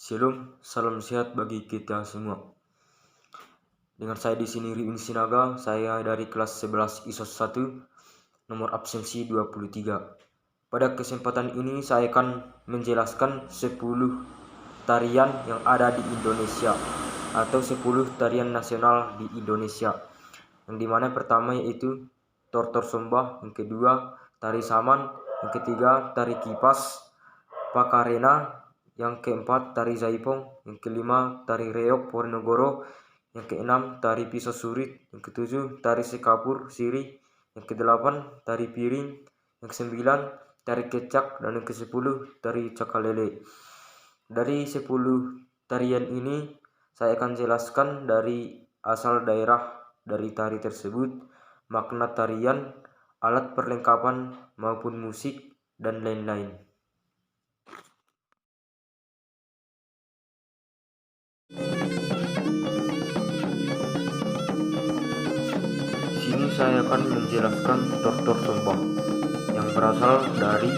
Shalom, salam sehat bagi kita semua. Dengan saya di sini Riwin Sinaga, saya dari kelas 11 ISO 1, nomor absensi 23. Pada kesempatan ini saya akan menjelaskan 10 tarian yang ada di Indonesia atau 10 tarian nasional di Indonesia. Yang dimana pertama yaitu Tortor Sombah, yang kedua Tari Saman, yang ketiga Tari Kipas, Pakarena, yang keempat Tari Zaipong, yang kelima Tari Reog Ponorogo, yang keenam Tari Pisau Surit, yang ketujuh Tari Sekapur Siri, yang kedelapan Tari Piring, yang kesembilan Tari Kecak, dan yang kesepuluh Tari Cakalele. Dari 10 tarian ini saya akan jelaskan dari asal daerah dari tari tersebut, makna tarian, alat perlengkapan maupun musik, dan lain-lain. Sini saya akan menjelaskan Tortor Sombah yang berasal dari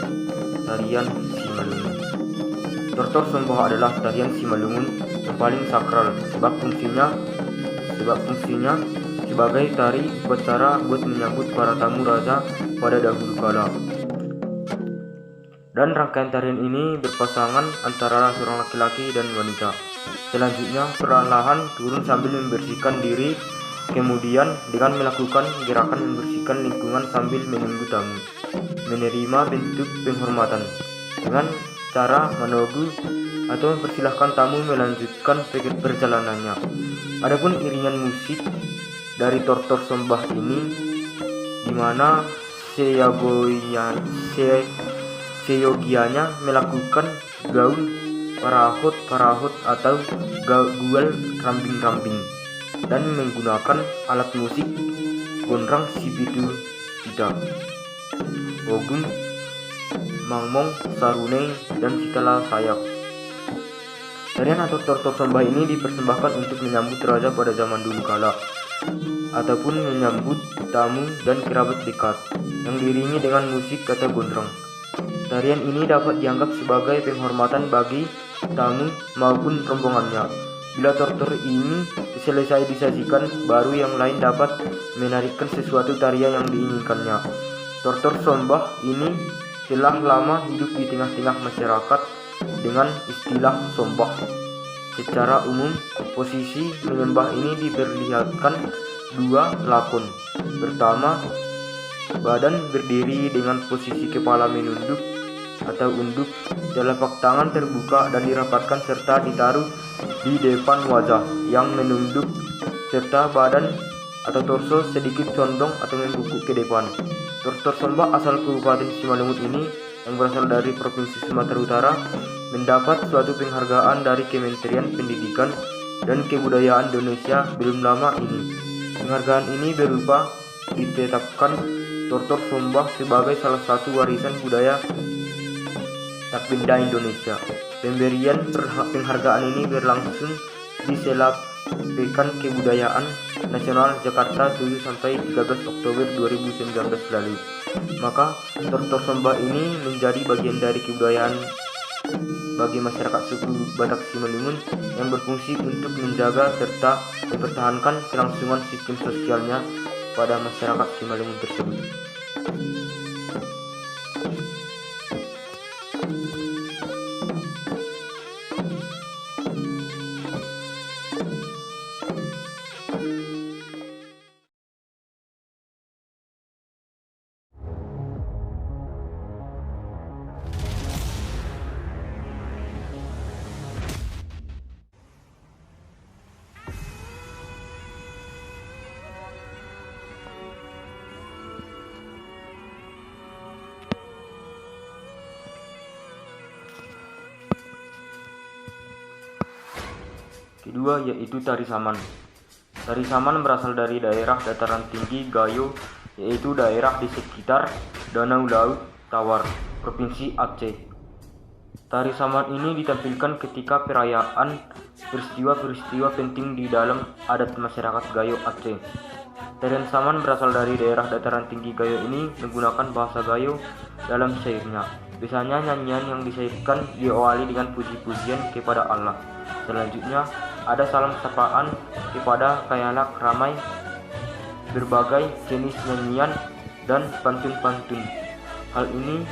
tarian Simalungun. Tortor Sombah adalah tarian Simalungun yang paling sakral sebab fungsinya sebagai tari upacara buat menyambut para tamu raja pada dahulu kala. Dan rangkaian tarian ini berpasangan antara seorang laki-laki dan wanita. Selanjutnya perlahan turun sambil membersihkan diri, kemudian dengan melakukan gerakan membersihkan lingkungan sambil menunggu tamu menerima bentuk penghormatan dengan cara menunggu atau mempersilahkan tamu melanjutkan perjalanannya. Adapun iringan musik dari Tortor Sombah ini di mana seyogianya melakukan gaul parahot atau guel rambing-rambing dan menggunakan alat musik gondrang sipitu tidak, ogun, mangmong, sarunei, dan sitala sayak. Tarian atau Tortor Sombah ini dipersembahkan untuk menyambut raja pada zaman dulu kala ataupun menyambut tamu dan kerabat dekat yang diiringi dengan musik atau gondrong. Tarian ini dapat dianggap sebagai penghormatan bagi tamu maupun rombongannya. Bila tortor ini selesai disajikan, baru yang lain dapat menarikkan sesuatu tarian yang diinginkannya. Tortor Sombah ini telah lama hidup di tengah-tengah masyarakat dengan istilah sombah. Secara umum, posisi menyembah ini diperlihatkan dua lakon. Pertama, badan berdiri dengan posisi kepala menunduk atau unduk, telapak tangan terbuka dan dirapatkan serta ditaruh di depan wajah yang menunduk, serta badan atau torso sedikit condong atau membungkuk ke depan. Tortor Sombah asal Kabupaten Simalungun ini yang berasal dari Provinsi Sumatera Utara mendapat suatu penghargaan dari Kementerian Pendidikan dan Kebudayaan Indonesia belum lama ini. Penghargaan ini berupa ditetapkan Tortor Sombah sebagai salah satu warisan budaya tak benda Indonesia. Pemberian penghargaan ini berlangsung di Selap Pekan Kebudayaan Nasional Jakarta 7-13 Oktober 2019 lalu. Maka Tortor Sombah ini menjadi bagian dari kebudayaan bagi masyarakat suku Batak Simalungun yang berfungsi untuk menjaga serta mempertahankan kelangsungan sistem sosialnya pada masyarakat Simalungun tersebut. Kedua yaitu Tari Saman. Tari Saman berasal dari daerah dataran tinggi Gayo, yaitu daerah di sekitar Danau Laut Tawar, Provinsi Aceh. Tari Saman ini ditampilkan ketika perayaan peristiwa-peristiwa penting di dalam adat masyarakat Gayo Aceh. Tarian Saman berasal dari daerah dataran tinggi Gayo ini menggunakan bahasa Gayo dalam syairnya. Biasanya nyanyian yang disajikan diawali dengan puji-pujian kepada Allah. Selanjutnya ada salam sapaan kepada khalayak ramai, berbagai jenis nyanyian dan pantun-pantun. Hal ini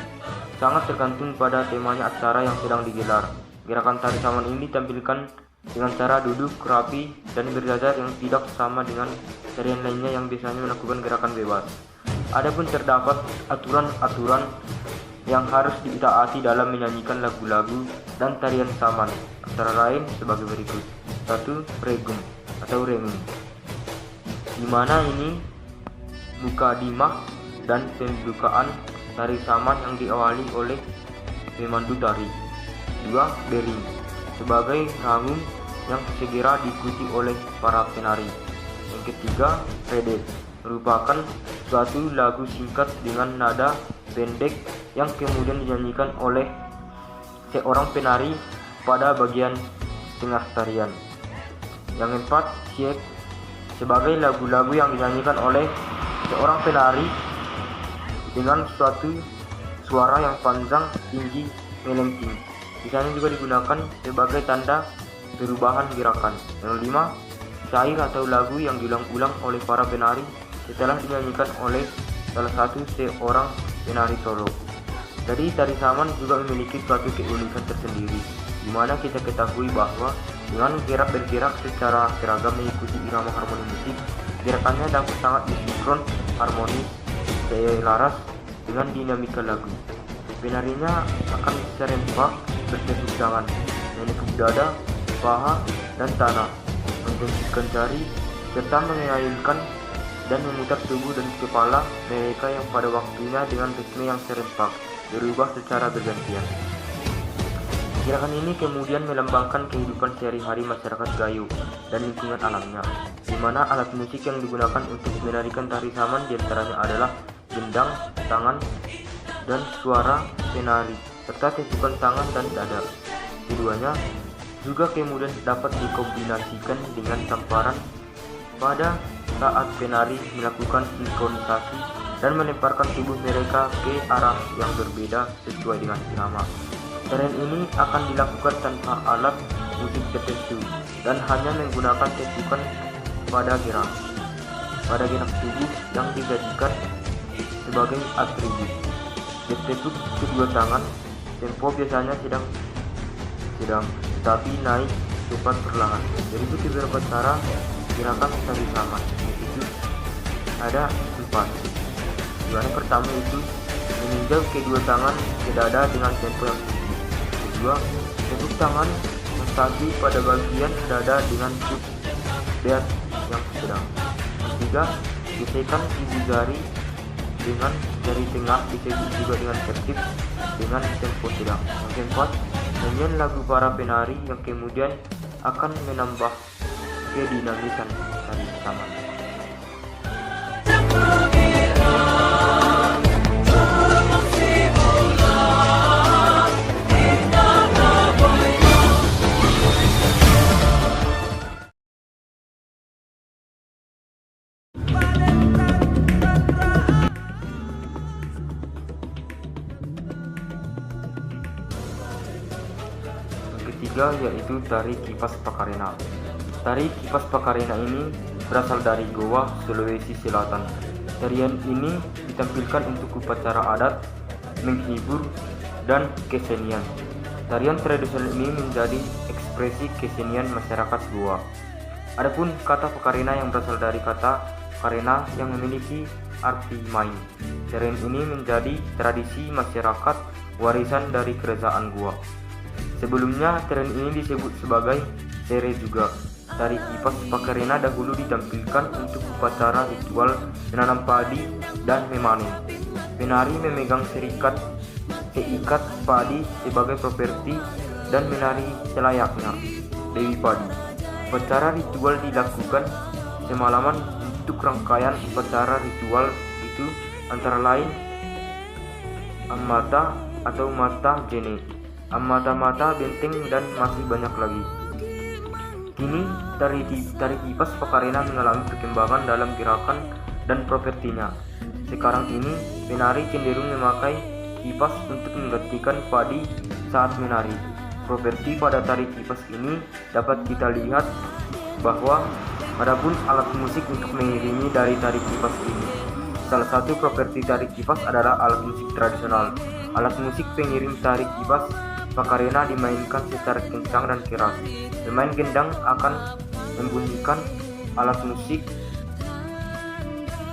sangat tergantung pada temanya acara yang sedang digelar. Gerakan tari saman ini ditampilkan dengan cara duduk rapi dan berjajar yang tidak sama dengan tarian lainnya yang biasanya melakukan gerakan bebas. Adapun terdapat aturan-aturan yang harus ditaati dalam menyanyikan lagu-lagu dan tarian saman, antara lain sebagai berikut. 1. Pregum atau renging, di mana ini mukadimah dan pembukaan tari saman yang diawali oleh pemandu tari. 2. Bering, sebagai rangung yang segera diikuti oleh para penari. Yang ketiga, Redet, merupakan suatu lagu singkat dengan nada pendek yang kemudian dinyanyikan oleh seorang penari pada bagian tengah tarian. Yang keempat, Siek, sebagai lagu-lagu yang dinyanyikan oleh seorang penari dengan suatu suara yang panjang, tinggi, melengking. Di sana juga digunakan sebagai tanda perubahan gerakan. Yang kelima, syair atau lagu yang diulang-ulang oleh para penari setelah dinyanyikan oleh salah satu seorang penari solo. Jadi tari saman juga memiliki suatu keunikan tersendiri, di mana kita ketahui bahwa dengan bergerak secara seragam mengikuti irama harmoni musik, gerakannya dapat sangat disinkron, harmonis, selaras dengan dinamika lagu. Penarinya akan serempak bertepuk tangan, menepuk dada, paha, dan tanah, menggosipkan jari, serta mengayunkan dan memutar tubuh dan kepala mereka yang pada waktunya dengan ritme yang serempak berubah secara bergantian. Gerakan ini kemudian melambangkan kehidupan sehari-hari masyarakat Gayo dan lingkungan alamnya, di mana alat musik yang digunakan untuk menarikan tari saman diantaranya adalah gendang, tangan, dan suara penari, serta tepukan tangan dan dada. Keduanya juga kemudian dapat dikombinasikan dengan tamparan pada saat penari melakukan sinkronisasi dan melemparkan tubuh mereka ke arah yang berbeda sesuai dengan irama. Tarian ini akan dilakukan tanpa alat musik tertentu dan hanya menggunakan tepukan pada gerak tubuh yang dijadikan sebagai atribut. Bertepuk kedua tangan, tempo biasanya sedang tetapi naik cepat perlahan. Jadi itu beberapa cara gerakan tari saman. Itu ada 4. Yang pertama itu meninjau kedua tangan ke dada dengan tempo yang tinggi. Kedua, tepuk tangan menstabil pada bagian dada dengan foot beat yang sedang. Ketiga, gesekan ibu jari dengan jari tengah disebut juga dengan tertib dengan tempo sedang. Yang keempat, nyanyian lagu para penari yang kemudian akan menambah kedinamisan tari saman. Ketiga yaitu tari kipas pakarena. Tari kipas pakarena ini berasal dari Goa, Sulawesi Selatan. Tarian ini ditampilkan untuk upacara adat, menghibur, dan kesenian. Tarian tradisional ini menjadi ekspresi kesenian masyarakat Goa. Adapun kata pakarena yang berasal dari kata karena yang memiliki arti main. Tarian ini menjadi tradisi masyarakat warisan dari kerajaan Goa. Sebelumnya tarian ini disebut sebagai sere juga. Tari kipas pakarena dahulu ditampilkan untuk upacara ritual menanam padi dan memanen. Penari memegang seikat padi sebagai properti dan menari selayaknya Dewi Padi. Upacara ritual dilakukan semalaman untuk rangkaian upacara ritual itu antara lain Amata atau Mata Jene, Amata-mata benteng, dan masih banyak lagi. Kini tari kipas pakarena mengalami perkembangan dalam gerakan dan propertinya. Sekarang ini penari cenderung memakai kipas untuk menggantikan padi saat menari. Properti pada tari kipas ini dapat kita lihat bahwa adapun alat musik untuk mengiringi dari tari kipas ini. Salah satu properti tari kipas adalah alat musik tradisional. Alat musik pengiring tari kipas Pakarena dimainkan secara kencang dan keras. Pemain gendang akan membunyikan alat musik,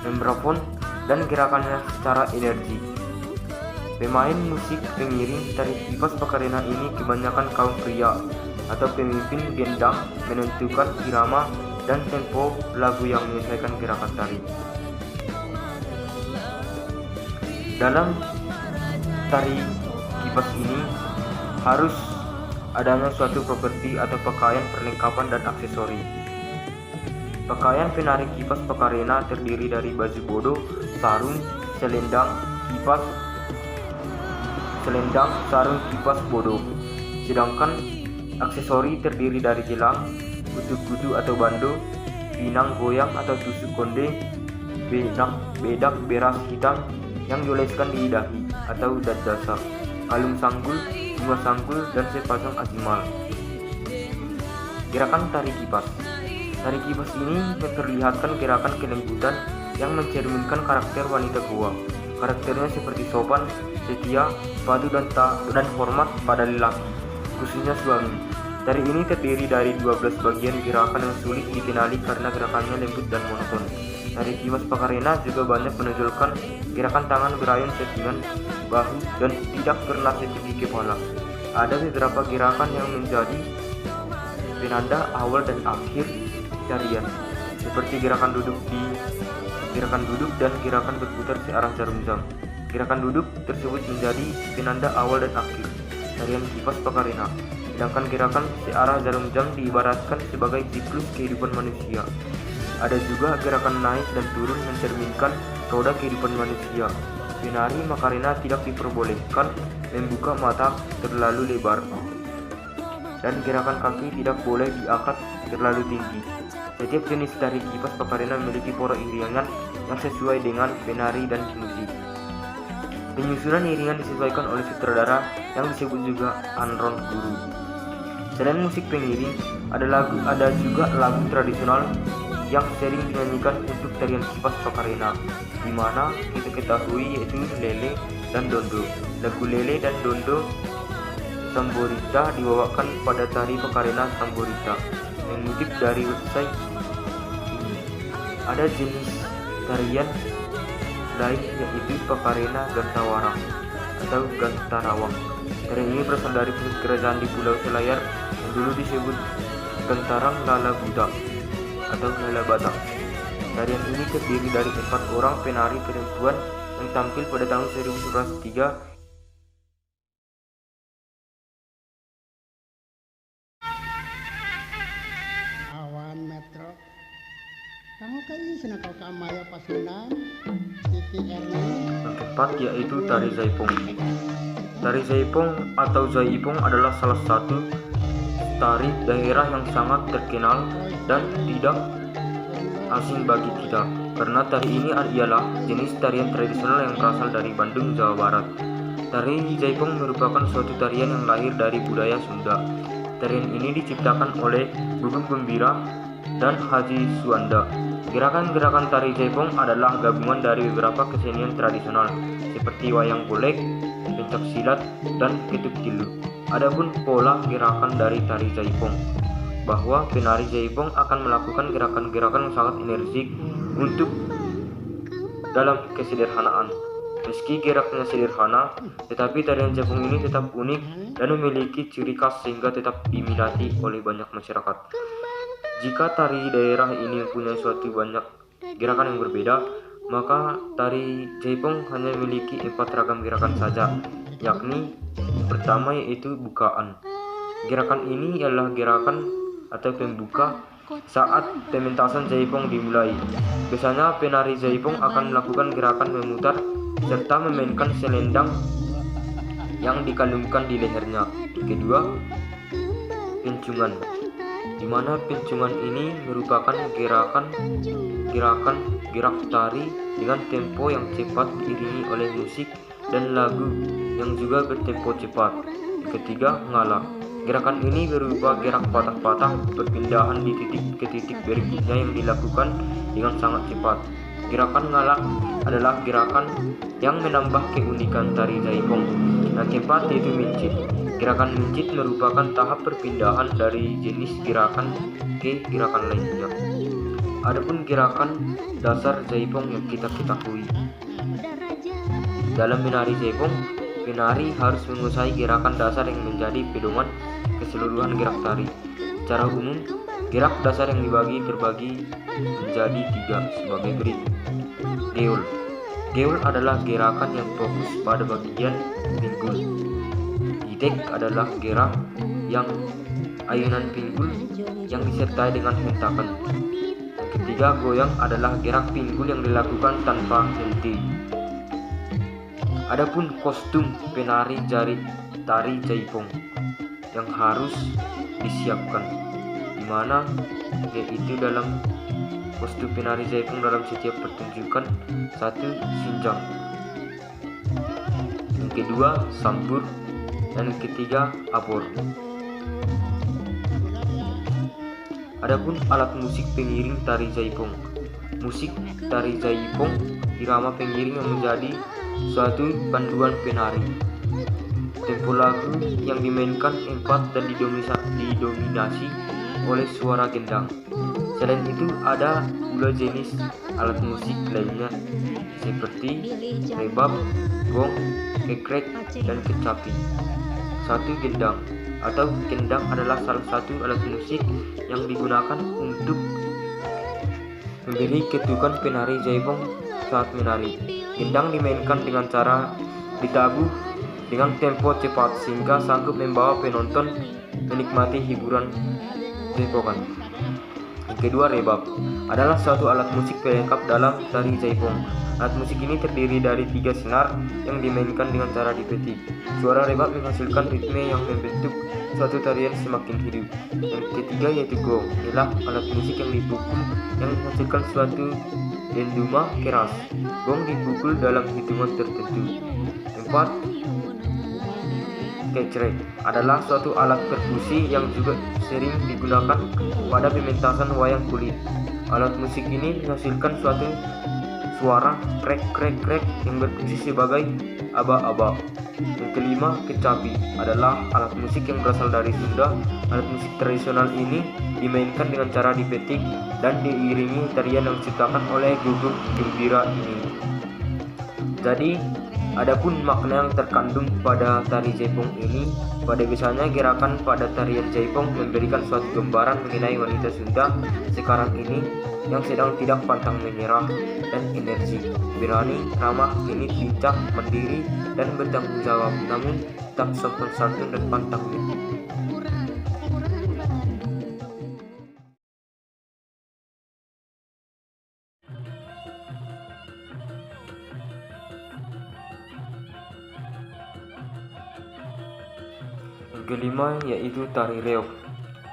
membrofon, dan gerakannya secara energi. Pemain musik pengiring tari kipas Pakarena ini kebanyakan kaum pria atau pemimpin gendang menentukan irama dan tempo lagu yang menyelesaikan gerakan tari. Dalam tari kipas ini harus adanya suatu properti atau pakaian perlengkapan dan aksesori. Pakaian penari kipas Pakarena terdiri dari baju bodo, sarung, selendang, sarung kipas bodo. Sedangkan aksesori terdiri dari gelang, kutu-kutu atau bando, pinang goyang atau tusuk konde, bedak beras hitam yang dioleskan di dahi atau dasa, kalung sanggul, bunga sanggul, dan sepasang asimal. Gerakan tari kipas. Tari kipas ini memperlihatkan gerakan kelembutan yang mencerminkan karakter wanita Goa. Karakternya seperti sopan, setia, patuh dan hormat pada lelaki, khususnya suami. Tari ini terdiri dari 12 bagian gerakan yang sulit dikenali karena gerakannya lembut dan monoton. Tari kipas Pakarena juga banyak menonjolkan gerakan tangan berayun settingan bahu dan tidak pernah setinggi kepala. Ada beberapa gerakan yang menjadi penanda awal dan akhir tarian, seperti gerakan duduk dan gerakan berputar searah jarum jam. Gerakan duduk tersebut menjadi penanda awal dan akhir tarian kipas Pakarena, sedangkan gerakan searah jarum jam diibaratkan sebagai siklus kehidupan manusia. Ada juga gerakan naik dan turun mencerminkan roda kehidupan manusia. Penari Pakarena tidak diperbolehkan membuka mata terlalu lebar, dan gerakan kaki tidak boleh diangkat terlalu tinggi. Setiap jenis tari kipas Pakarena memiliki pola iringan yang sesuai dengan penari dan musik. Penyusunan iringan disesuaikan oleh sutradara yang disebut juga anron guru. Selain musik pengiring, ada juga lagu tradisional yang sering dinyanyikan untuk tarian kipas Pakarena, di mana kita ketahui yaitu Lele dan Dondo. Lagu Lele dan Dondo Samborita dibawakan pada tari Pakarena Samborita. Mengutip dari website ini, ada jenis tarian lain yaitu Pakarena Gantawarang atau Gantarawang. Tarian ini berasal dari pusat kerajaan di Pulau Selayar yang dulu disebut Gantarang Lala Buddha atau Lala Batak. Tarian ini terdiri dari 4 orang penari perempuan yang tampil pada tahun 1903. Awan Metro. Kamu kayak senakal kamaya Pasundan, Titi Erni. Yang keempat yaitu tari Zaipong. Tari Zaipong atau Zaipong adalah salah satu tari daerah yang sangat terkenal dan tidak asing bagi kita, karena tari ini ialah jenis tarian tradisional yang berasal dari Bandung, Jawa Barat. Tari Zaipong merupakan suatu tarian yang lahir dari budaya Sunda. Tarian ini diciptakan oleh Gugum Gembira dan Haji Suwanda. Gerakan-gerakan tari Zaipong adalah gabungan dari beberapa kesenian tradisional seperti wayang golek, pencak silat, dan ketuk tilu. Adapun pola gerakan dari tari Zaipong, bahwa penari Zaipong akan melakukan gerakan-gerakan yang sangat energik untuk dalam kesederhanaan. Meski geraknya sederhana, tetapi tarian Zaipong ini tetap unik dan memiliki ciri khas sehingga tetap diminati oleh banyak masyarakat. Jika tari daerah ini mempunyai suatu banyak gerakan yang berbeda, maka tari Zaipong hanya memiliki 4 ragam gerakan saja, yakni pertama yaitu bukaan. Gerakan ini adalah gerakan atau pembuka saat pementasan Zaipong dimulai. Biasanya penari Zaipong akan melakukan gerakan memutar serta memainkan selendang yang dikalungkan di lehernya. Kedua, pencungan, di mana pencungan ini merupakan gerak tari dengan tempo yang cepat diiringi oleh musik dan lagu yang juga bertempo cepat. Ketiga, ngalak. Gerakan ini berupa gerak patah-patah perpindahan di titik ke titik berikutnya yang dilakukan dengan sangat cepat. Gerakan ngalak adalah gerakan yang menambah keunikan tari jaipong. Yang keempat yaitu mincit. Gerakan mincit merupakan tahap perpindahan dari jenis gerakan ke gerakan lainnya. Adapun gerakan dasar jaipong yang kita ketahui. Dalam menari jaipong, penari harus menguasai gerakan dasar yang menjadi pedoman keseluruhan gerak tari. Secara umum, gerak dasar yang terbagi menjadi 3 sebagai berikut. Geol. Geol adalah gerakan yang fokus pada bagian pinggul. Idek adalah gerak yang ayunan pinggul yang disertai dengan hentakan. Yang ketiga, goyang adalah gerak pinggul yang dilakukan tanpa henti. Adapun kostum penari tari jaipong yang harus disiapkan, di mana yaitu dalam kostum penari jaipong dalam setiap pertunjukan: 1. Sinjang, yang kedua sambur, dan yang ketiga abor. Adapun alat musik pengiring tari jaipong. Musik tari jaipong irama pengiring yang menjadi suatu panduan penari. Tempo lagu yang dimainkan 4 dan didominasi oleh suara gendang. Selain itu ada pula jenis alat musik lainnya seperti rebab, gong, kekrek, dan kecapi. 1. Gendang atau kendang adalah salah satu alat musik yang digunakan untuk memberi ketukan penari jaipong saat menari. Gendang dimainkan dengan cara ditabuh dengan tempo cepat sehingga sanggup membawa penonton menikmati hiburan jaipongan. Yang kedua, rebab adalah suatu alat musik pelengkap dalam tari jaipong. Alat musik ini terdiri dari 3 senar yang dimainkan dengan cara dipetik. Suara rebab menghasilkan ritme yang membentuk suatu tarian semakin hidup. Yang ketiga yaitu gong, ialah alat musik yang dipukul yang menghasilkan suatu denduma keras. Gong dipukul dalam hitungan tertentu. 4. Kecrek adalah suatu alat perkusi yang juga sering digunakan pada pementasan wayang kulit. Alat musik ini menghasilkan suatu suara krek krek krek yang berfungsi sebagai aba-aba. Yang kelima, kecapi adalah alat musik yang berasal dari Sunda. Alat musik tradisional ini dimainkan dengan cara dipetik dan diiringi tarian yang diciptakan oleh gugur gembira ini. Jadi, adapun makna yang terkandung pada tari jaipong ini, pada biasanya gerakan pada tarian jaipong memberikan suatu gambaran mengenai wanita Sunda sekarang ini yang sedang tidak pantang menyerah dan energi, berani, ramah, genit, lincah, mandiri, dan bertanggung jawab, namun tetap sopan santun dan pantang menyerah. Yang kelima yaitu tari reog.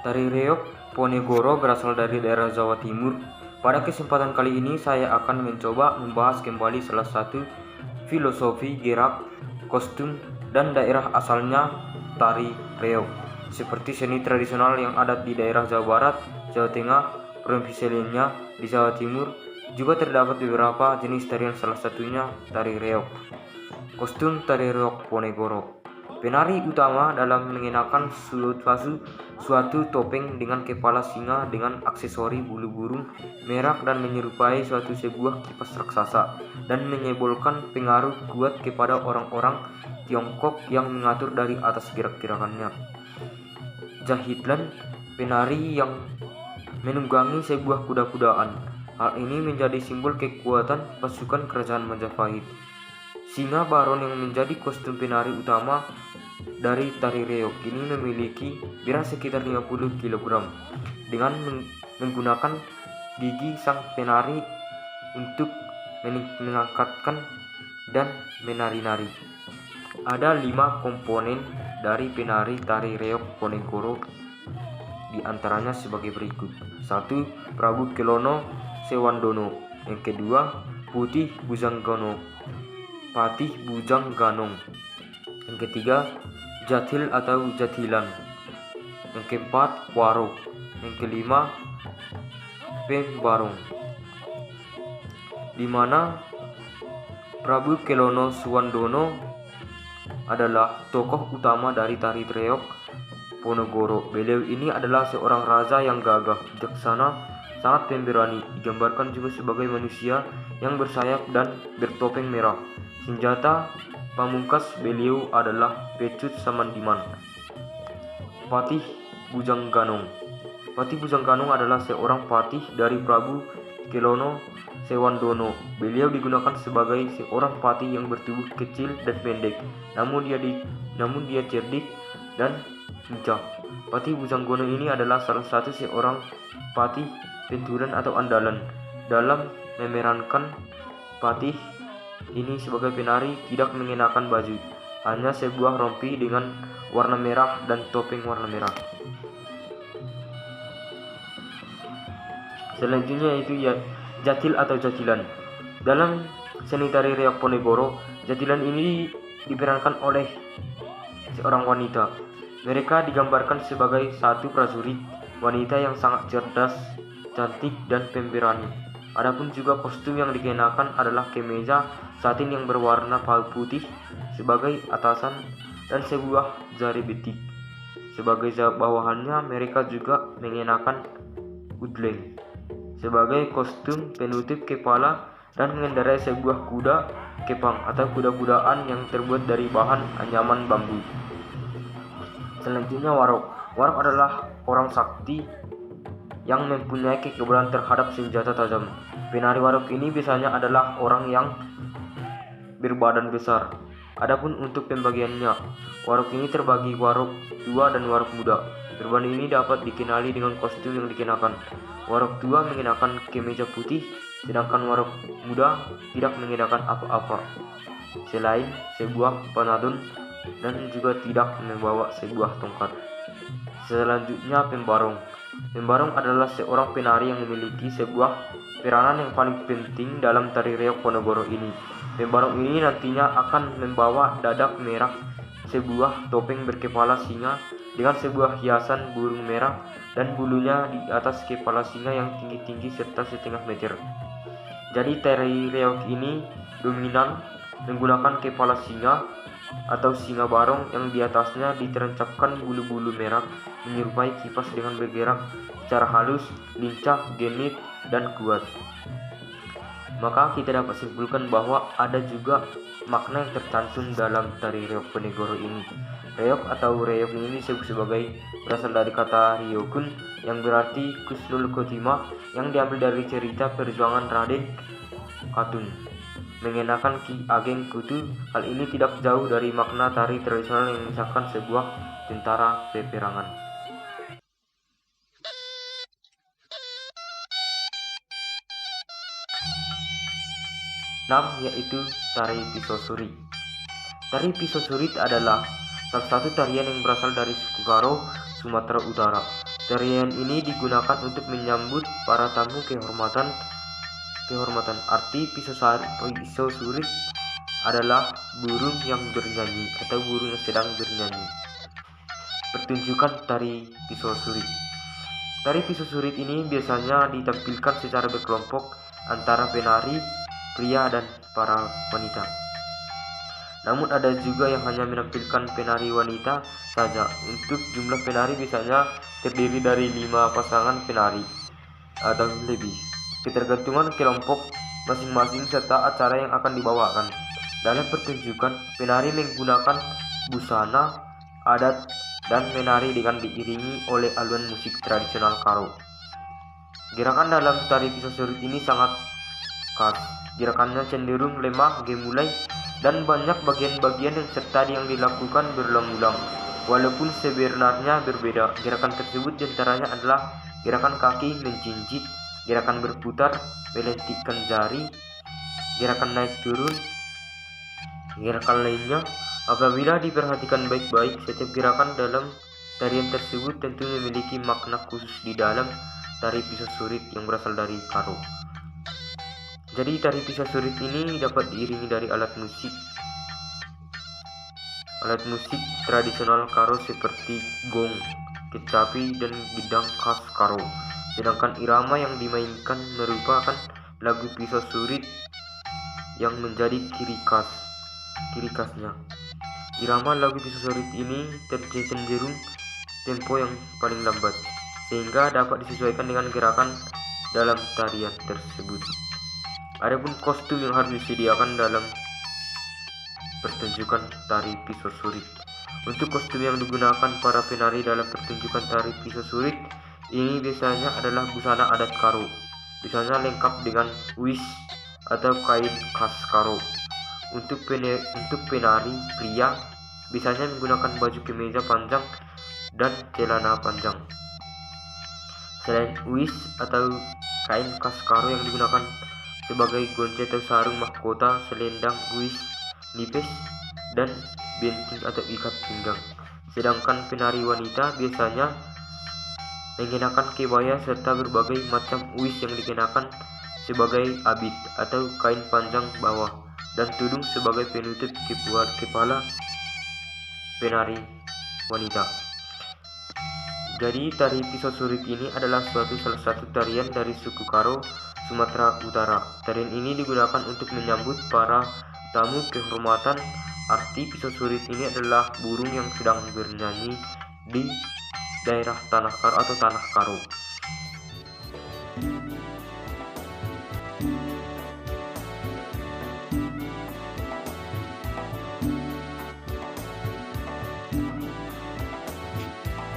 Tari reog Ponegoro berasal dari daerah Jawa Timur. Pada kesempatan kali ini saya akan mencoba membahas kembali salah satu filosofi, gerak, kostum, dan daerah asalnya tari reog. Seperti seni tradisional yang ada di daerah Jawa Barat, Jawa Tengah, provinsi lainnya di Jawa Timur, juga terdapat beberapa jenis tarian, salah satunya tari reog. Kostum tari reog Ponegoro. Penari utama dalam mengenakan suatu topeng dengan kepala singa dengan aksesori bulu burung merah dan menyerupai sebuah kipas raksasa, dan menyebolkan pengaruh kuat kepada orang-orang Tiongkok yang mengatur dari atas gerak-gerakannya. Jahitlan, penari yang menunggangi sebuah kuda-kudaan. Hal ini menjadi simbol kekuatan pasukan kerajaan Majapahit. Singa baron yang menjadi kostum penari utama dari tari reog ini memiliki berat sekitar 50 kg. Dengan menggunakan gigi sang penari untuk mengangkatkan dan menari-nari. Ada 5 komponen dari penari tari reog Ponegoro, di antaranya sebagai berikut. 1. Prabu Kelono Sewandono. Yang kedua, Putih Bujanggono. Patih Bujang Ganong. Yang ketiga, Jathil atau Jathilan. Yang keempat, Warok. Yang kelima, Pembarong. Di mana Prabu Kelono Suwandono adalah tokoh utama dari tari reog Ponorogo. Beliau ini adalah seorang raja yang gagah, bijaksana, sangat pemberani. Digambarkan juga sebagai manusia yang bersayap dan bertopeng merah. Senjata pamungkas beliau adalah pecut samandiman. Patih Bujang Ganong. Patih Bujang Ganong adalah seorang patih dari Prabu Kelono Suwandono. Beliau digunakan sebagai seorang patih yang bertubuh kecil dan pendek, namun dia cerdik dan lincah. Patih Bujang Ganong ini adalah salah satu seorang patih pentulan atau andalan. Dalam memerankan, patih ini sebagai penari tidak mengenakan baju, hanya sebuah rompi dengan warna merah dan topeng warna merah. Selanjutnya itu ya Jathil atau Jathilan. Dalam seni tari reog Ponorogo, Jathilan ini diperankan oleh seorang wanita. Mereka digambarkan sebagai satu prajurit wanita yang sangat cerdas, cantik, dan pemberani. Adapun juga kostum yang dikenakan adalah kemeja satin yang berwarna putih sebagai atasan dan sebuah jari betik. Sebagai bawahannya mereka juga mengenakan udleng sebagai kostum penutup kepala dan mengendarai sebuah kuda kepang atau kuda-kudaan yang terbuat dari bahan anyaman bambu. Selanjutnya Warok. Warok adalah orang sakti yang mempunyai kekebalan terhadap senjata tajam. Penari warok ini biasanya adalah orang yang berbadan besar. Adapun untuk pembagiannya, warok ini terbagi warok tua dan warok muda. Perbandingan ini dapat dikenali dengan kostum yang dikenakan. Warok tua mengenakan kemeja putih, sedangkan warok muda tidak mengenakan apa-apa selain sebuah penadun dan juga tidak membawa sebuah tongkat. Selanjutnya Pembarong. Pembarong adalah seorang penari yang memiliki sebuah peranan yang paling penting dalam tari reog Ponorogo ini. Pembarong ini nantinya akan membawa dadak merah, sebuah topeng berkepala singa dengan sebuah hiasan burung merah dan bulunya di atas kepala singa yang tinggi-tinggi serta setengah meter. Jadi tari reog ini dominan menggunakan kepala singa atau singa barong yang di atasnya ditancapkan bulu-bulu merah menyerupai kipas dengan bergerak secara halus, lincah, genit, dan kuat. Maka kita dapat simpulkan bahwa ada juga makna yang tercantum dalam tari reog Ponorogo ini. Reog atau reog ini disebut sebagai berasal dari kata riogun yang berarti kusnul khotimah, yang diambil dari cerita perjuangan Raden Katun mengenakan Ki Ageng Kutu. Hal ini tidak jauh dari makna tari tradisional yang misalkan sebuah tentara peperangan. Yaitu tari pisau suri. Tari pisau suri adalah salah satu tarian yang berasal dari suku Karo, Sumatera Utara. Tarian ini digunakan untuk menyambut para tamu kehormatan. Arti pisau suri adalah burung yang bernyanyi atau burung yang sedang bernyanyi. Pertunjukan tari pisau suri. Tari pisau suri ini biasanya ditampilkan secara berkelompok antara penari pria dan para wanita. Namun ada juga yang hanya menampilkan penari wanita saja. Untuk jumlah penari biasanya terdiri dari 5 pasangan penari atau lebih, ketergantungan kelompok masing-masing serta acara yang akan dibawakan. Dalam pertunjukan, penari menggunakan busana adat dan menari dengan diiringi oleh alunan musik tradisional Karo. Gerakan dalam tari pisau suri ini sangat khas. Gerakannya cenderung lemah, gemulai, dan banyak bagian-bagian yang dilakukan berulang-ulang. Walaupun sebenarnya berbeda, gerakan tersebut diantaranya adalah gerakan kaki menjinjit, gerakan berputar, melentikkan jari, gerakan naik turun, gerakan lainnya. Apabila diperhatikan baik-baik, setiap gerakan dalam tarian tersebut tentu memiliki makna khusus di dalam tari pisau suri yang berasal dari Karo. Jadi tari pisau surit ini dapat diiringi dari alat musik tradisional Karo seperti gong, kecapi, dan gendang khas Karo. Sedangkan irama yang dimainkan merupakan lagu pisau surit yang menjadi ciri khasnya. Irama lagu pisau surit ini cenderung tempo yang paling lambat, sehingga dapat disesuaikan dengan gerakan dalam tarian tersebut. Adapun kostum yang harus disediakan dalam pertunjukan tari pisau surit. Untuk kostum yang digunakan para penari dalam pertunjukan tari pisau surit ini biasanya adalah busana adat Karo, biasanya lengkap dengan uis atau kain khas Karo. Untuk penari pria biasanya menggunakan baju kemeja panjang dan celana panjang. Selain uis atau kain khas Karo yang digunakan sebagai gonce atau sarung mahkota, selendang, uis, nipis, dan benting atau ikat pinggang. Sedangkan penari wanita biasanya mengenakan kebaya serta berbagai macam uis yang dikenakan sebagai abit atau kain panjang bawah, dan tudung sebagai penutup kepala penari wanita. Jadi tari pisau surit ini adalah salah satu tarian dari suku Karo, Sumatera Utara. Tarian ini digunakan untuk menyambut para tamu kehormatan. Arti pisau surit ini adalah burung yang sedang bernyanyi di daerah tanah Karo atau tanah Karo.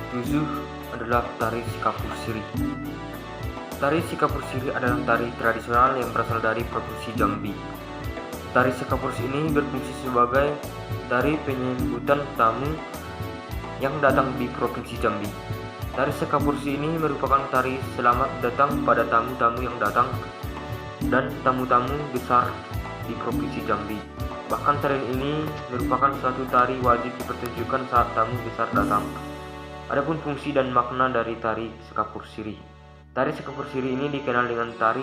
Tujuh adalah tari Sikapur Siri. Tari Sikapur Siri adalah tari tradisional yang berasal dari Provinsi Jambi. Tari Sikapur ini berfungsi sebagai tari penyambutan tamu yang datang di Provinsi Jambi. Tari Sikapur ini merupakan tari selamat datang pada tamu-tamu yang datang dan tamu-tamu besar di Provinsi Jambi. Bahkan tarian ini merupakan suatu tari wajib dipertunjukkan saat tamu besar datang. Adapun fungsi dan makna dari tari Sikapur Siri. Tari Sikapur Siri ini dikenal dengan tari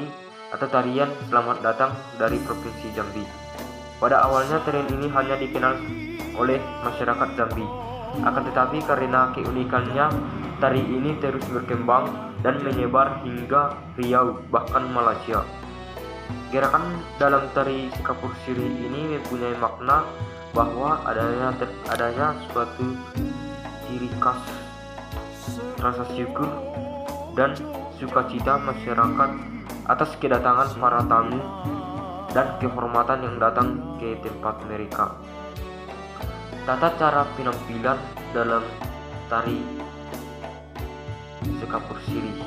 atau tarian selamat datang dari Provinsi Jambi. Pada awalnya tarian ini hanya dikenal oleh masyarakat Jambi. Akan tetapi karena keunikannya, tari ini terus berkembang dan menyebar hingga Riau bahkan Malaysia. Gerakan dalam tari Sikapur Siri ini mempunyai makna bahwa adanya suatu ciri khas rasa syukur dan sukacita masyarakat atas kedatangan para tamu dan kehormatan yang datang ke tempat mereka. Tata cara penampilan dalam tari Sikapur Siri.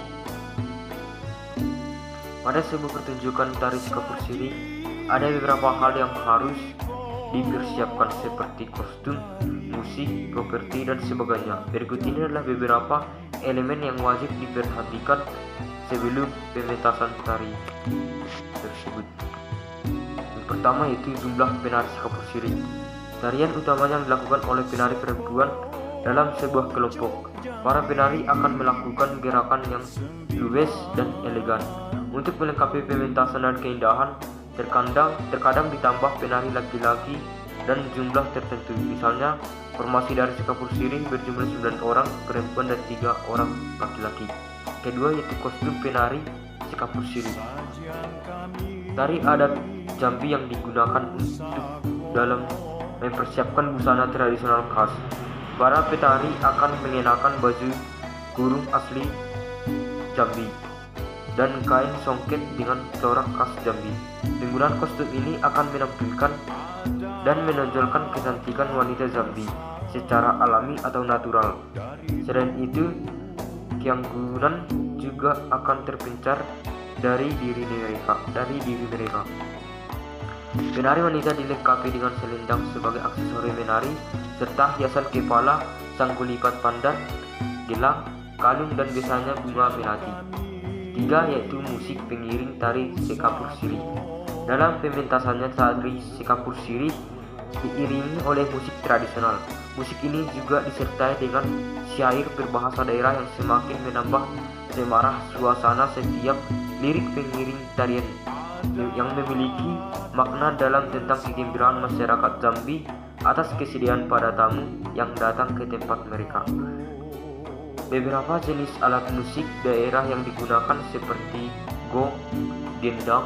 Pada sebuah pertunjukan tari Sikapur Siri, ada beberapa hal yang harus dipersiapkan seperti kostum, musik, properti, dan sebagainya. Berikut ini adalah beberapa elemen yang wajib diperhatikan sebelum pementasan tari tersebut. Yang pertama yaitu jumlah penari Sikapur Siri. Tarian utamanya dilakukan oleh penari perempuan dalam sebuah kelompok. Para penari akan melakukan gerakan yang luwes dan elegan. Untuk melengkapi pementasan dan keindahan, terkadang ditambah penari laki-laki dan jumlah tertentu. Misalnya, formasi dari Sikapur Siri berjumlah 9 orang perempuan dan 3 orang laki-laki. Kedua yaitu kostum penari Sikapur Siri. Tari adat Jambi yang digunakan untuk dalam mempersiapkan busana tradisional khas. Para penari akan mengenakan baju kurung asli Jambi dan kain songket dengan corak khas Jambi. Penggunaan kostum ini akan menampilkan dan menonjolkan kecantikan wanita Jambi secara alami atau natural. Selain itu, keanggunan juga akan terpencar dari diri mereka. Penari wanita dilengkapi dengan selendang sebagai aksesori menari, serta hiasan kepala, sanggul lipat pandan, gelang, kalung, dan biasanya bunga melati. 3 yaitu musik pengiring tari Sikapur Siri. Dalam pementasannya tari Sikapur Siri diiringi oleh musik tradisional. Musik ini juga disertai dengan syair berbahasa daerah yang semakin menambah semarak suasana setiap lirik pengiring tarian yang memiliki makna dalam tentang kegembiraan masyarakat Jambi atas kesediaan pada tamu yang datang ke tempat mereka. Beberapa jenis alat musik daerah yang digunakan seperti gong, gendang,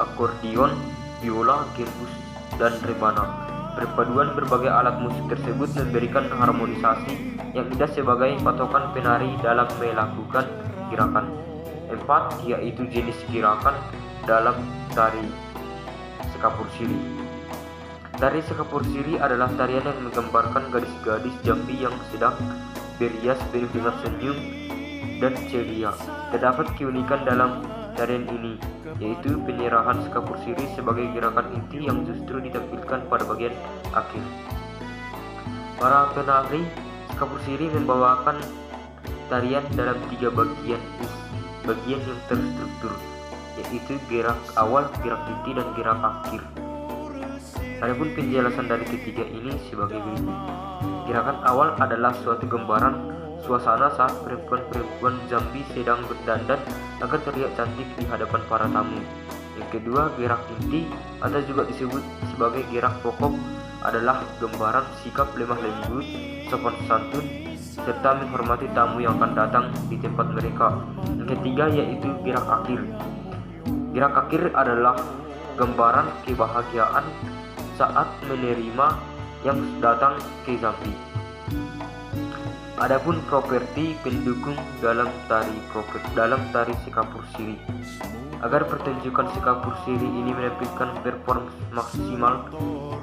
akordeon, biola, gembus, dan rebana. Perpaduan berbagai alat musik tersebut memberikan harmonisasi yang indah sebagai patokan penari dalam melakukan gerakan. 4. Yaitu jenis gerakan dalam tari sekapur siri. Tari sekapur siri adalah tarian yang menggambarkan gadis-gadis Jambi yang sedang berhias penuh dengan senyum dan ceria. Terdapat keunikan dalam tarian ini, yaitu penyerahan sekapur siri sebagai gerakan inti yang justru ditampilkan pada bagian akhir. Para penari sekapur siri membawakan tarian dalam 3 bagian yang terstruktur, yaitu gerak awal, gerak inti, dan gerak akhir. Adapun penjelasan dari ketiga ini sebagai berikut. Gerakan awal adalah suatu gambaran suasana saat perempuan-perempuan Jambi sedang berdandan agar terlihat cantik di hadapan para tamu. Yang kedua, gerak inti atau juga disebut sebagai gerak pokok adalah gambaran sikap lemah lembut, sopan santun, serta menghormati tamu yang akan datang di tempat mereka. Yang ketiga yaitu gerak akhir. Gerak akhir adalah gambaran kebahagiaan saat menerima yang datang ke Jambi. Adapun properti pendukung dalam tari sekapur siri. Agar pertunjukan sekapur siri ini menampilkan performance maksimal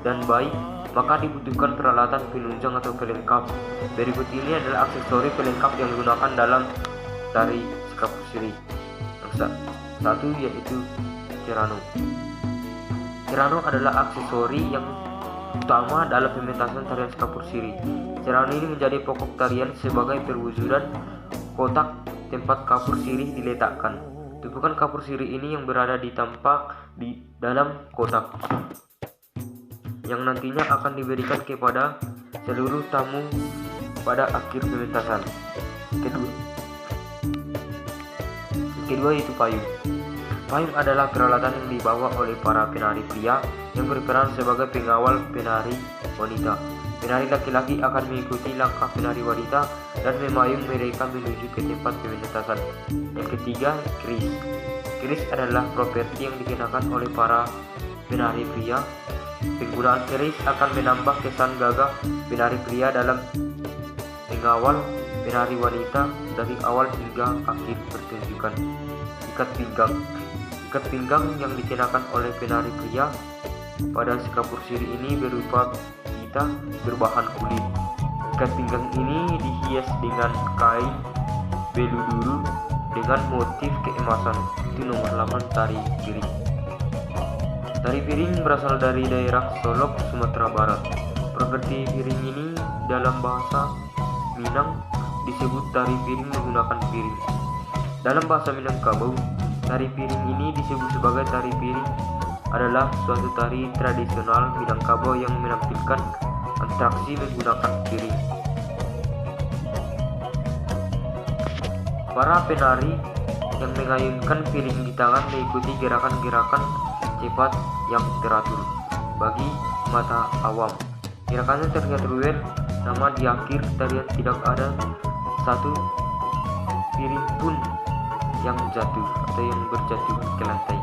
dan baik, maka dibutuhkan peralatan penunjang atau pelengkap. Berikut ini adalah aksesori pelengkap yang digunakan dalam tari sekapur siri. Yang satu yaitu cerano. Cerano adalah aksesori yang utama dalam pementasan tarian sekapur siri. Cerano ini menjadi pokok tarian sebagai perwujudan kotak tempat kapur sirih diletakkan. Tumpukan kapur sirih ini yang berada ditampak di dalam kotak, yang nantinya akan diberikan kepada seluruh tamu pada akhir pementasan. Kedua yaitu payung. Payung adalah peralatan yang dibawa oleh para penari pria yang berperan sebagai pengawal penari wanita. Penari laki-laki akan mengikuti langkah penari wanita dan memayung mereka menuju ke tempat pementasan. Yang ketiga, keris. Keris adalah properti yang dikenakan oleh para penari pria. Penggunaan keris akan menambah kesan gagah penari pria dalam mengawal penari wanita dari awal hingga akhir pertunjukan. Ikat pinggang. Ikat pinggang yang dikenakan oleh penari pria pada sekapur siri ini berupa pita berbahan kulit. Ikat pinggang ini dihias dengan kain beluduru dengan motif keemasan. Itu nomor 8 tari piring. Tari piring berasal dari daerah Solok, Sumatera Barat. Properti piring ini dalam bahasa Minang disebut tari piring menggunakan piring. Dalam bahasa Minangkabau, tari piring ini disebut sebagai tari piring adalah suatu tari tradisional Minangkabau yang menampilkan atraksi menggunakan piring. Para penari yang mengayunkan piring di tangan mengikuti gerakan-gerakan cepat yang teratur bagi mata awam. Gerakannya terlihat ruwet, namun di akhir tarian tidak ada satu piring pun yang jatuh atau yang berjatuh ke lantai.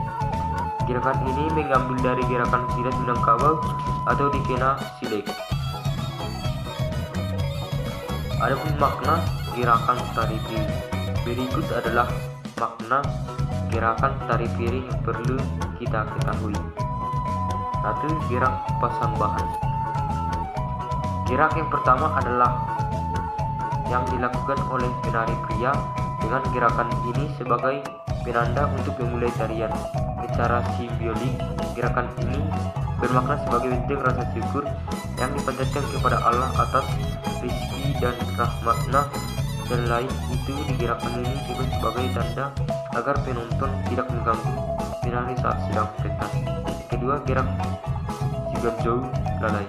Gerakan ini mengambil dari gerakan silat Minangkabau atau dikena silek. Adapun makna gerakan tari piring. Berikut adalah makna gerakan tari piring yang perlu kita ketahui. 1. Gerak pasang bahan. Gerak yang pertama adalah yang dilakukan oleh penari pria dengan gerakan ini sebagai penanda untuk memulai tarian. Secara simbolik, gerakan ini bermakna sebagai bentuk rasa syukur yang dipanjatkan kepada Allah atas rezeki dan rahmatnya. Dan lain itu di gerakan ini juga sebagai tanda agar penonton tidak mengganggu penari saat sedang pentas. Kedua, gerak Sigamjau Lalai.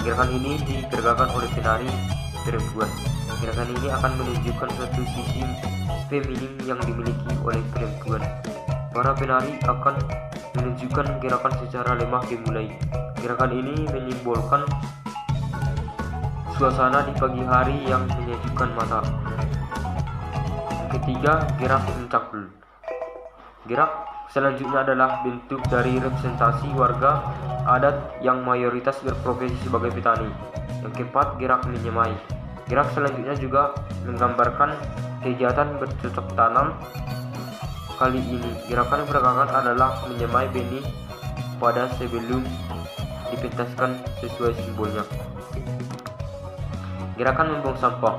Gerakan ini dikerjakan oleh penari perempuan. Gerakan ini akan menunjukkan suatu sisi feminim yang dimiliki oleh perempuan. Para penari akan menunjukkan gerakan secara lemah dimulai. Gerakan ini menyimbolkan suasana di pagi hari yang menyejukkan mata. Ketiga, gerak mencakul. Gerak selanjutnya adalah bentuk dari representasi warga adat yang mayoritas berprofesi sebagai petani. Yang keempat, gerak menyemai. Gerak selanjutnya juga menggambarkan kegiatan bercocok tanam. Kali ini, gerakan perkakas adalah menyemai benih pada sebelum dipentaskan sesuai simbolnya. Gerakan membuang sampah.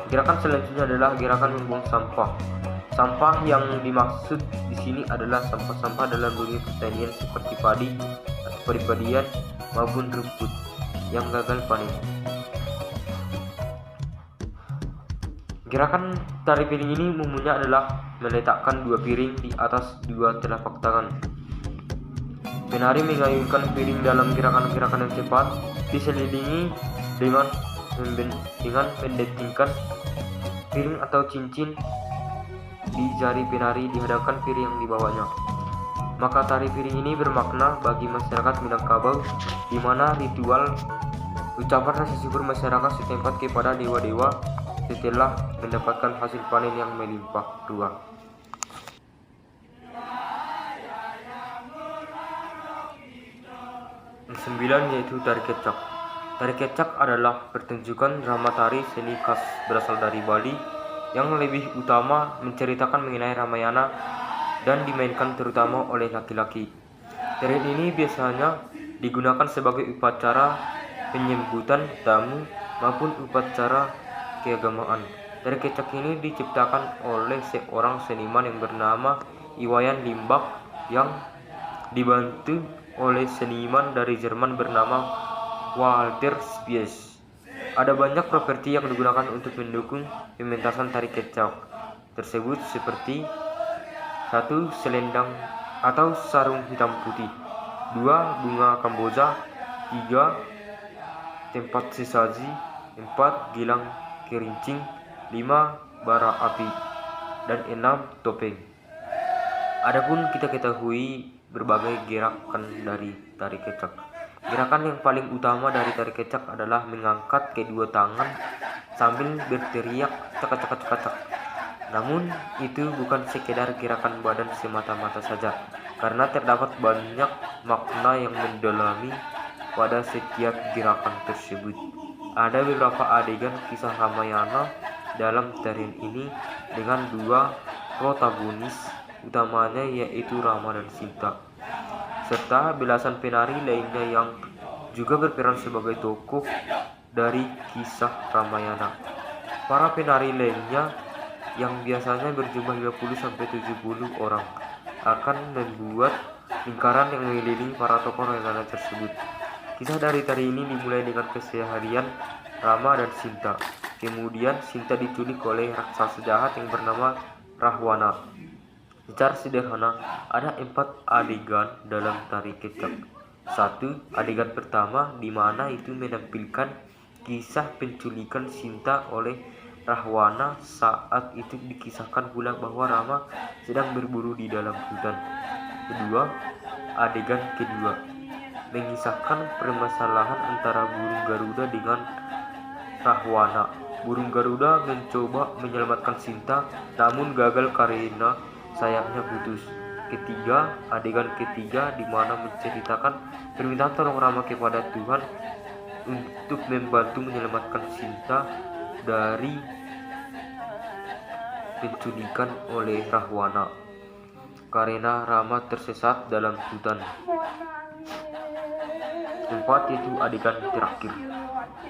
Gerakan selanjutnya adalah gerakan membuang sampah. Sampah yang dimaksud di sini adalah sampah-sampah dalam dunia pertanian seperti padi atau peribadian maupun rumput yang gagal panen. Gerakan tari piring ini umumnya adalah meletakkan dua piring di atas dua telapak tangan. Penari mengayunkan piring dalam gerakan-gerakan yang cepat, diselingi dengan mendetingkan piring atau cincin di jari penari dihadapkan piring yang dibawanya. Maka tari piring ini bermakna bagi masyarakat Minangkabau, di mana ritual ucapan rasa syukur masyarakat setempat kepada dewa-dewa setelah mendapatkan hasil panen yang melimpah ruah. Yang 9 yaitu tari kecak. Tari kecak adalah pertunjukan drama tari seni khas berasal dari Bali yang lebih utama menceritakan mengenai Ramayana dan dimainkan terutama oleh laki-laki. Tari ini biasanya digunakan sebagai upacara penyambutan tamu maupun upacara keagamaan. Tari kecak ini diciptakan oleh seorang seniman yang bernama Iwayan Limbak yang dibantu oleh seniman dari Jerman bernama Walter Spies. Ada banyak properti yang digunakan untuk mendukung pementasan tari kecak tersebut seperti 1. Selendang atau sarung hitam putih, 2. Bunga kamboja, 3. Tempat sesaji, 4. Gilang kerincing, 5. Bara api, dan 6. Topeng. Adapun kita ketahui berbagai gerakan dari tari kecak. Gerakan yang paling utama dari tari kecak adalah mengangkat kedua tangan sambil berteriak cak-cak-cak-cak. Namun itu bukan sekedar gerakan badan semata-mata saja, karena terdapat banyak makna yang mendalami pada setiap gerakan tersebut. Ada beberapa adegan kisah Ramayana dalam tarian ini dengan dua protagonis utamanya yaitu Rama dan Sinta, serta belasan penari lainnya yang juga berperan sebagai tokoh dari kisah Ramayana. Para penari lainnya yang biasanya berjumlah 50-70 orang akan membuat lingkaran yang mengelilingi para tokoh Ramayana tersebut. Kisah dari tari ini dimulai dengan keseharian Rama dan Sinta. Kemudian Sinta diculik oleh raksasa jahat yang bernama Rahwana. Secara sederhana, ada 4 adegan dalam tari kecak. 1. Adegan pertama di mana itu menampilkan kisah penculikan Sinta oleh Rahwana. Saat itu dikisahkan pula bahwa Rama sedang berburu di dalam hutan. Kedua, adegan kedua mengisahkan permasalahan antara burung Garuda dengan Rahwana. Burung Garuda mencoba menyelamatkan Sinta, namun gagal karena sayapnya putus. Ketiga, adegan ketiga di mana menceritakan permintaan tolong Rama kepada Tuhan untuk membantu menyelamatkan Sinta dari penculikan oleh Rahwana karena Rama tersesat dalam hutan. 4. Yaitu adegan terakhir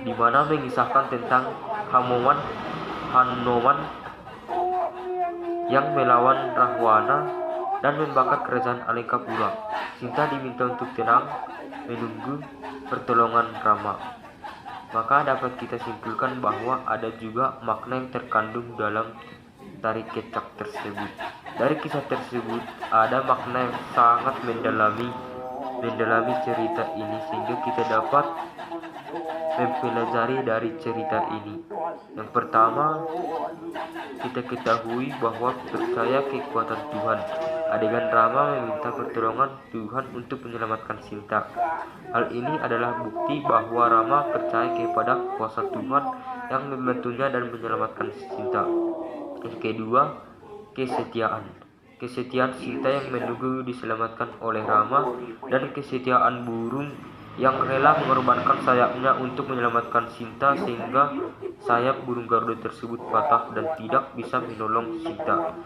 di mana mengisahkan tentang Hanuman yang melawan Rahwana dan membakar kerajaan Alengkapura. Sinta diminta untuk tenang menunggu pertolongan Rama. Maka dapat kita simpulkan bahwa ada juga makna yang terkandung dalam tari kecak tersebut. Dari kisah tersebut ada makna yang sangat mendalami cerita ini, sehingga kita dapat mempelajari dari cerita ini. Yang pertama, kita ketahui bahwa percaya kekuatan Tuhan. Adegan Rama meminta pertolongan Tuhan untuk menyelamatkan Sinta. Hal ini adalah bukti bahwa Rama percaya kepada kuasa Tuhan yang membantunya dan menyelamatkan Sinta. Yang kedua, kesetiaan. Kesetiaan Sinta yang menunggu diselamatkan oleh Rama, dan kesetiaan burung yang rela mengorbankan sayapnya untuk menyelamatkan Sinta sehingga sayap burung Garuda tersebut patah dan tidak bisa menolong Sinta.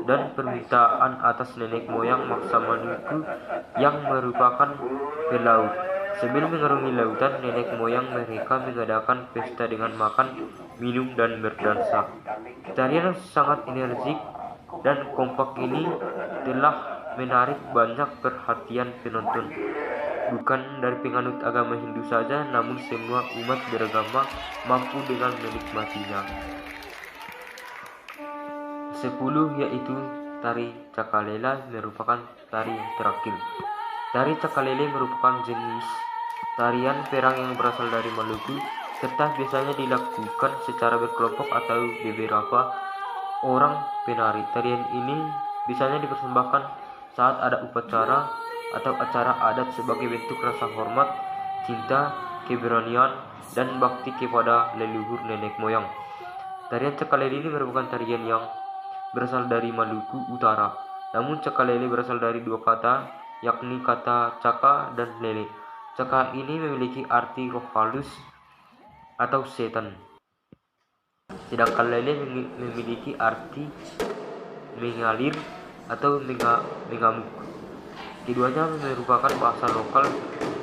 Dan permintaan atas nenek moyang Maksa Maluku yang merupakan pelaut. Sebelum mengarungi lautan, nenek moyang mereka mengadakan pesta dengan makan, minum, dan berdansa. Tarian sangat energik dan kompak ini telah menarik banyak perhatian penonton. Bukan dari penganut agama Hindu saja, namun semua umat beragama mampu dengan menikmatinya. 10, yaitu tari Cakalela merupakan tari yang terakhir. Tari Cakalele merupakan jenis tarian perang yang berasal dari Maluku, serta biasanya dilakukan secara berkelompok atau beberapa orang penari. Tarian ini biasanya dipersembahkan saat ada upacara atau acara adat sebagai bentuk rasa hormat, cinta, keberanian, dan bakti kepada leluhur nenek moyang. Tarian Cakalele ini merupakan tarian yang berasal dari Maluku Utara. Namun Cakalele berasal dari dua kata, yakni kata caka dan lele. Caka ini memiliki arti roh halus atau setan, sedangkan lele memiliki arti mengalir atau mengamuk. Keduanya merupakan bahasa lokal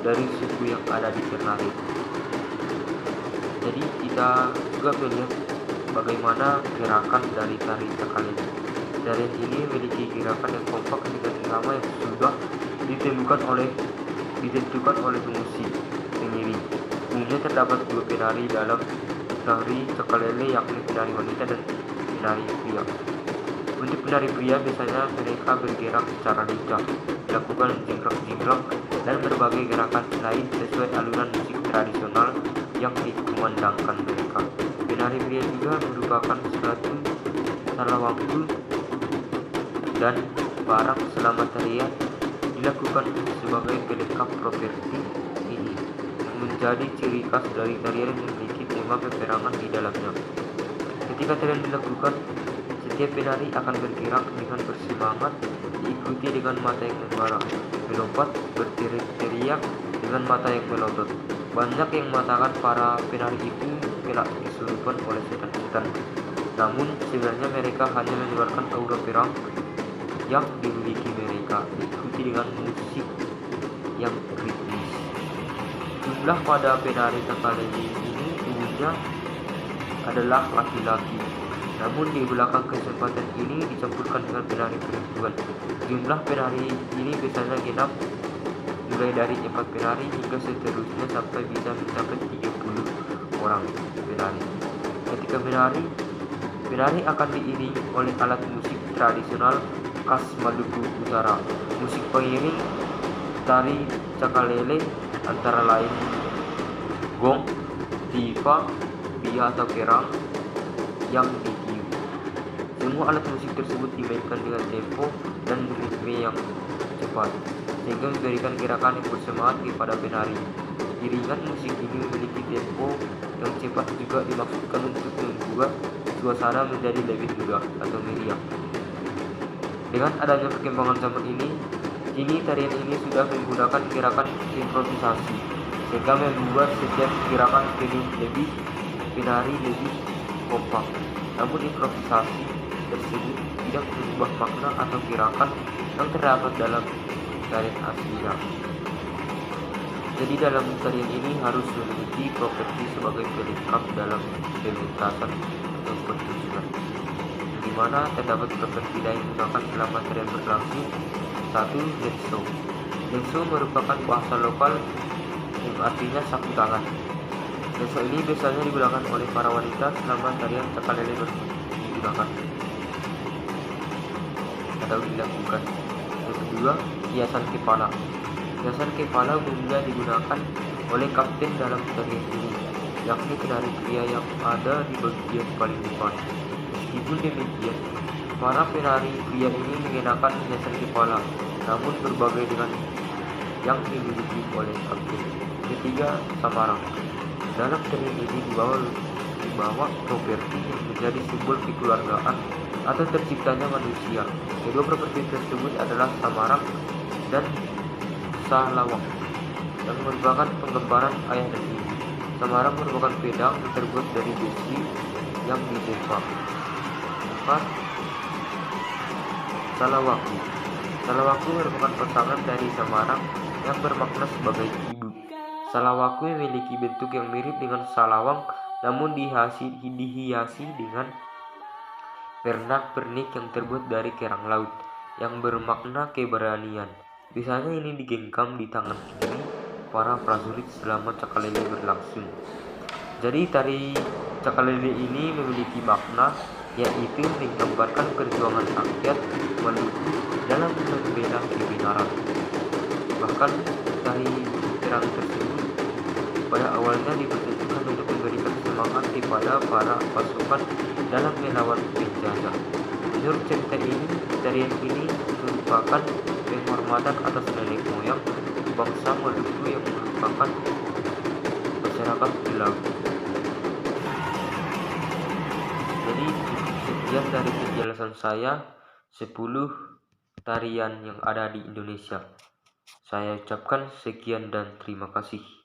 dari suku yang ada di Ternate. Jadi kita juga melihat bagaimana gerakan dari tari Cakalele. Tarian ini memiliki gerakan yang kompak dengan irama yang sudah ditentukan oleh pemusik pengiring. Umumnya terdapat dua penari dalam tari Cakalele, yakni penari wanita dan penari pria. Untuk penari pria biasanya mereka bergerak secara lincah, melakukan jingkrak-jingkrak dan berbagai gerakan lain sesuai alunan musik tradisional yang dikumandangkan mereka. Penari pria juga merupakan suatu salawangku dan barang selama tarian dilakukan sebagai pelengkap properti ini, yang menjadi ciri khas dari tarian yang memiliki tema peperangan di dalamnya. Ketika tarian dilakukan, setiap penari akan bergerak dengan bersemangat, diikuti dengan mata yang membara, melompat, berteriak dengan mata yang melotot. Banyak yang mengatakan para penari itu kelak kesurupan oleh setan-setan. Namun sebenarnya mereka hanya mengeluarkan aura perang yang dimiliki mereka, diikuti dengan musik yang ritmis. Jumlah pada penari Cakalele ini umumnya adalah laki-laki. Namun di belakang kesempatan ini dicampurkan dengan penari perempuan. Jumlah penari ini biasanya genap, mulai dari 4 penari hingga seterusnya sampai bisa mencapai 30 orang penari. Ketika penari akan diiringi oleh alat musik tradisional khas Maluku Utara. Musik pengiring tari Cakalele antara lain gong, tifa, bia atau kerang yang ditiup. Semua alat musik tersebut dimainkan dengan tempo dan ritme yang cepat, sehingga memberikan gerakan yang bersemangat kepada penari. Iringan musik ini memiliki tempo yang cepat juga dimaksudkan untuk membuat suasana menjadi lebih mudah atau meriah. Dengan adanya perkembangan zaman ini, kini tarian ini sudah menggunakan gerakan improvisasi, sehingga membuat setiap gerakan penari lebih kompak. Namun improvisasi tersebut tidak mengubah makna atau gerakan yang terdapat dalam tarian aslinya. Jadi dalam tarian ini harus memiliki properti sebagai pelengkap dalam pementasan atau pertunjukan, di mana terdapat properti lain digunakan selama tarian berlangsung. 1. Lenso. Lenso merupakan bahasa lokal yang artinya sapu tangan. Lenso ini biasanya digunakan oleh para wanita selama tarian Cakalele digunakan atau dilakukan. Yang kedua, hiasan kepala. Hiasan kepala umumnya digunakan oleh kapten dalam tarian ini, yakni penari pria yang ada di bagian paling depan. Meskipun demikian, para penari pria ini mengenakan hiasan kepala, namun berbagai dengan yang dimiliki oleh kapten. Ketiga, samarang. Dalam tarian ini dibawa properti yang menjadi simbol kekeluargaan atau terciptanya manusia. Kedua properti tersebut adalah samarang dan salawak, yang merupakan penggambaran ayah dan ibu. Samarang merupakan pedang yang terbuat dari besi yang ditembak. 4. Salawaku. Salawaku merupakan pasangan dari samarang yang bermakna sebagai ibu. Salawaku memiliki bentuk yang mirip dengan salawang, namun dihiasi dengan pernak-pernik yang terbuat dari kerang laut yang bermakna keberanian. Biasanya ini digenggam di tangan kiri para prajurit selama Cakalele berlangsung. Jadi tari Cakalele ini memiliki makna, yaitu menggambarkan perjuangan rakyat Maluku dalam membela kebenaran. Bahkan tari perang tersebut pada awalnya diperuntukkan untuk memberikan semangat kepada para pasukan dalam melawan penjajah. Menurut cerita ini, tarian ini merupakan penghormatan atas nenek moyang bangsa Maluku yang merupakan masyarakat Pulau. Jadi sekian dari penjelasan saya 10 tarian yang ada di Indonesia. Saya ucapkan sekian dan terima kasih.